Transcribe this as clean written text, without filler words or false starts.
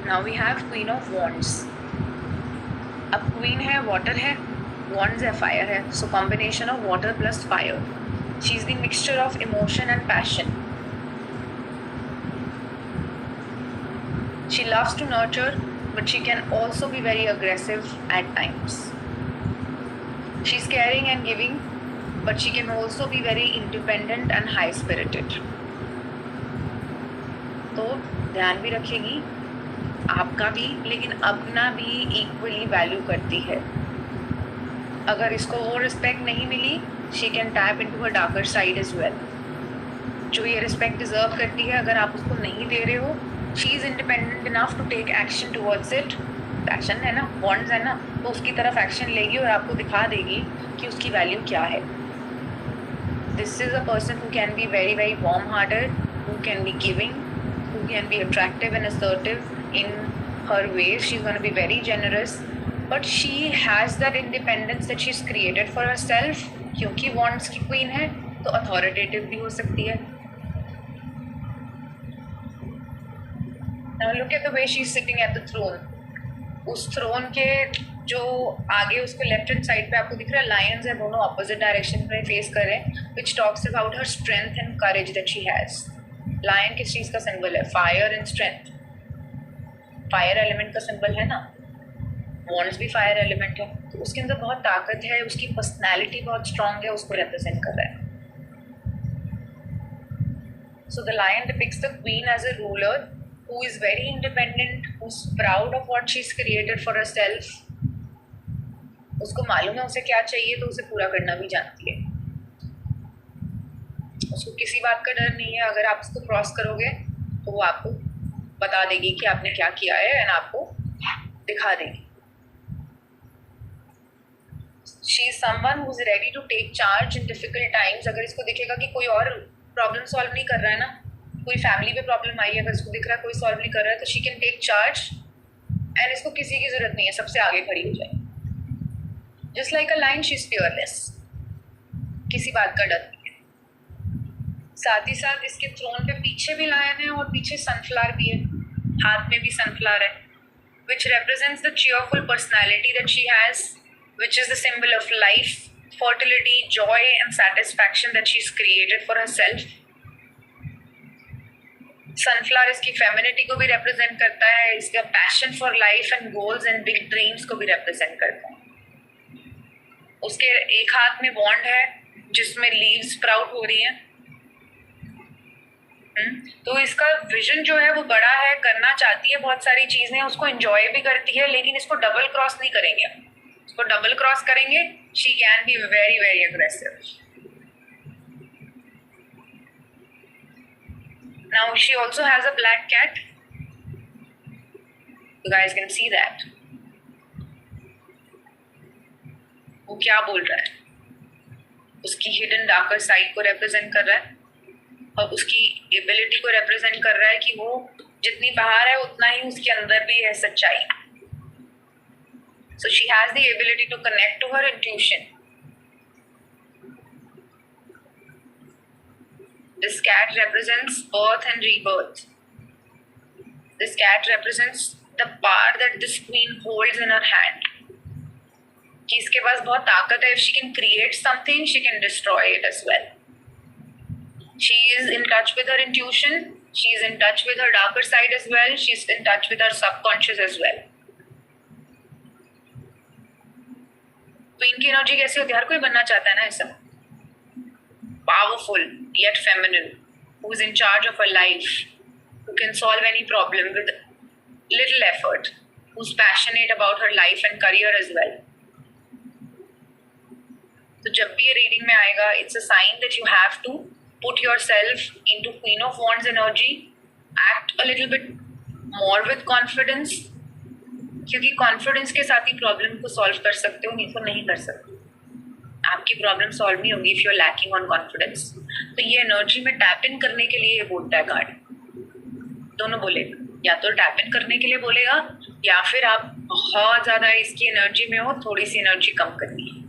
Now we have queen of wands. अब queen है, water है, वॉन्ड्स है, फायर है, so combination of water plus fire. She is the mixture of emotion and passion. She loves to nurture, but she can also be very aggressive at times. She's caring and giving, but she can also be very independent and high-spirited. तो ध्यान भी रखेगी आपका भी, लेकिन अपना भी equally value करती है। अगर इसको वो रिस्पेक्ट नहीं मिली, she can tap into her darker side as well. जो ये रिस्पेक्ट डिजर्व करती है, अगर आप उसको नहीं दे रहे हो, she is independent enough to take action towards it. Passion है ना, बॉन्ड्स है ना, तो उसकी तरफ एक्शन लेगी और आपको दिखा देगी कि उसकी वैल्यू क्या है। This is a person who can be very very warm hearted, who can be giving, who can be attractive and assertive in her veg. She is gonna be very generous, but she has that independence that she is created for her self. क्योंकि wands की queen है तो authoritative भी हो सकती है। Now look at the way she is sitting at the throne. उस throne के जो आगे उसको लेफ्ट हैंड साइड पे आपको दिख रहा है लायंस है, दोनों ऑपोजिट डायरेक्शन में फेस कर रहे हैं, which talks about her strength and courage that she has. Lion किस चीज़ का सिंबल है? Fire and strength. Fire element का सिंबल है ना, वॉन्ड्स भी फायर एलिमेंट है, तो उसके अंदर बहुत ताकत है, उसकी पर्सनैलिटी बहुत स्ट्रांग है, उसको रिप्रेजेंट कर रहा है। So the lion depicts the queen as a ruler who is very independent, who's proud of what she's created for herself. उसको मालूम है उसे क्या चाहिए तो उसे पूरा करना भी जानती है। उसको किसी बात का डर नहीं है। अगर आप उसको क्रॉस करोगे तो वो आपको बता देगी कि आपने क्या किया है एंड आपको दिखा देगी। She is someone who is ready to take charge in difficult times. अगर इसको दिखेगा कि कोई और प्रॉब्लम सॉल्व नहीं कर रहा है ना, कोई फैमिली में प्रॉब्लम आई है, अगर इसको दिख रहा है कोई सॉल्व नहीं कर रहा है, तो she can take charge and इसको किसी की जरूरत नहीं है, सबसे आगे खड़ी हो जाए। Just like a line, she is fearless, किसी बात का डर नहीं है। साथ ही साथ इसके थ्रोन पे पीछे भी लायन है और पीछे सनफ्लावर भी है, हाथ में भी सनफ्लावर है, विच represents the cheerful personality that she has, which is the symbol of life, fertility, joy and satisfaction that she's created for herself. Sunflower इसकी फेमिनिटी को भी रिप्रेजेंट करता है, इसका passion for life and goals and big dreams को भी represent करता है। उसके एक हाथ में वॉन्ड है जिसमें लीव्स स्प्राउट हो रही हैं। तो इसका विजन जो है वो बड़ा है, करना चाहती है बहुत सारी चीजें, उसको एंजॉय भी करती है, लेकिन इसको डबल क्रॉस नहीं करेंगे। इसको डबल क्रॉस करेंगे, she can be very very aggressive. Now she also has a black cat. You guys can see that. वो क्या बोल रहा है? उसकी हिडन डार्कर साइड को रिप्रेजेंट कर रहा है और उसकी एबिलिटी को रिप्रेजेंट कर रहा है कि वो जितनी बाहर है उतना ही उसके अंदर भी है सच्चाई। So she has the ability to connect to her intuition. This cat represents birth and rebirth. This cat represents the power that this queen holds in her hand. कि इसके पास बहुत ताकत है. If she can create something, she can destroy it as well. She is in touch with her intuition. She is in touch with her darker side as well. She is in touch with her subconscious as well. Queen की energy कैसी होती है? हर कोई बनना चाहता है ना ऐसा. Powerful yet feminine, who is in charge of her life, who can solve any problem with little effort, who's passionate about her life and career as well. तो जब भी ये रीडिंग में आएगा, it's a sign that you have to put yourself into Queen of Wands energy, act a little bit more with confidence, क्योंकि confidence के साथ ही problem को सॉल्व कर सकते हो, नहीं तो नहीं कर सकते. आपकी प्रॉब्लम सॉल्व नहीं होगी if you are lacking on confidence. तो ये एनर्जी में टैप इन करने के लिए ये बोलता है कार्ड. दोनों बोलेगा, या तो टैप इन करने के लिए बोलेगा या फिर आप बहुत ज़्यादा इसकी एनर्जी में हो, थोड़ी सी एनर्जी कम करनी है.